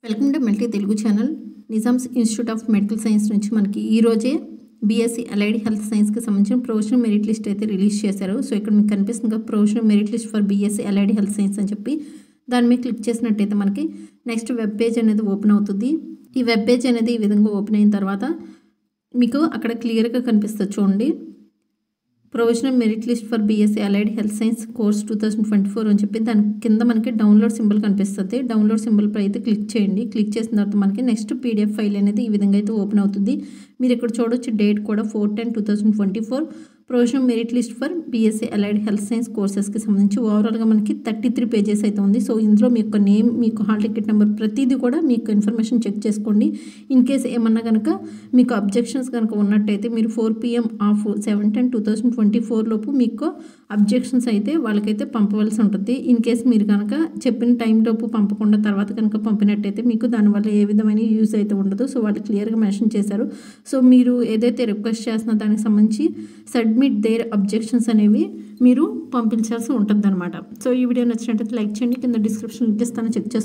Welcome to multi Telugu channel. Nizam's institute of medical science నుంచి మనకి ఈ రోజే బీఎస్సీ అలైడ్ హెల్త్ సైన్స్కి సంబంధించిన ప్రొవిజనల్ మెరిట్ లిస్ట్ అయితే రిలీజ్ చేశారు. సో ఇక్కడ మీకు కనిపిస్తుంది కదా provisional merit list for BSc allied health science అని చెప్పి దాని మీద క్లిక్ చేసినట్టయితే మనకి నెక్స్ట్ వెబ్ పేజ్ అనేది ఓపెన్ అవుతుంది. ఈ వెబ్ పేజ్ అనేది ఈ విధంగా ఓపెన్ అయిన తర్వాత మీకు అక్కడ క్లియర్గా కనిపిస్తుంది చూడండి. Provisional merit list for BSc allied health science course 2024 అని చెప్పి దాని కింద మనకి డౌన్లోడ్ సింబల్ కనిపిస్తుంది. డౌన్లోడ్ సింబల్ పై అయితే క్లిక్ చేయండి. క్లిక్ చేసిన తర్వాత మనకి నెక్స్ట్ పీడిఎఫ్ ఫైల్ అనేది ఈ విధంగా అయితే ఓపెన్ అవుతుంది. మీరు ఇక్కడ చూడొచ్చు డేట్ కూడా 4/10/2024 provisional merit list for BSc allied health science కోర్సెస్కి సంబంధించి ఓవరాల్గా మనకి 33 పేజెస్ అయితే ఉంది. సో ఇందులో మీ యొక్క నేమ్, మీకు హాల్ టికెట్ నెంబర్ ప్రతిదీ కూడా మీకు ఇన్ఫర్మేషన్ చెక్ చేసుకోండి. ఇన్ కేస్ ఏమన్నా కనుక మీకు అబ్జెక్షన్స్ కనుక ఉన్నట్టయితే మీరు 4 PM ఆఫ్ 7/10/2024 లోపు మీకు అబ్జెక్షన్స్ అయితే వాళ్ళకైతే పంపవలసి ఉంటుంది. ఇన్ కేస్ మీరు కనుక చెప్పిన టైం లోపు పంపకుండా తర్వాత కనుక పంపినట్టయితే మీకు దానివల్ల ఏ విధమైన యూజ్ అయితే ఉండదు. సో వాళ్ళు క్లియర్గా మెన్షన్ చేశారు. సో మీరు ఏదైతే రిక్వెస్ట్ చేస్తున్నా దానికి సంబంధించి సబ్మిట్ దేర్ అబ్జెక్షన్స్ అనేవి మీరు పంపించాల్సి ఉంటుంది అనమాట. సో ఈ వీడియో నచ్చినట్టయితే లైక్ చేయండి. కింద డిస్క్రిప్షన్ లింక్ ఇస్తాను, చెక్ చేసుకోండి.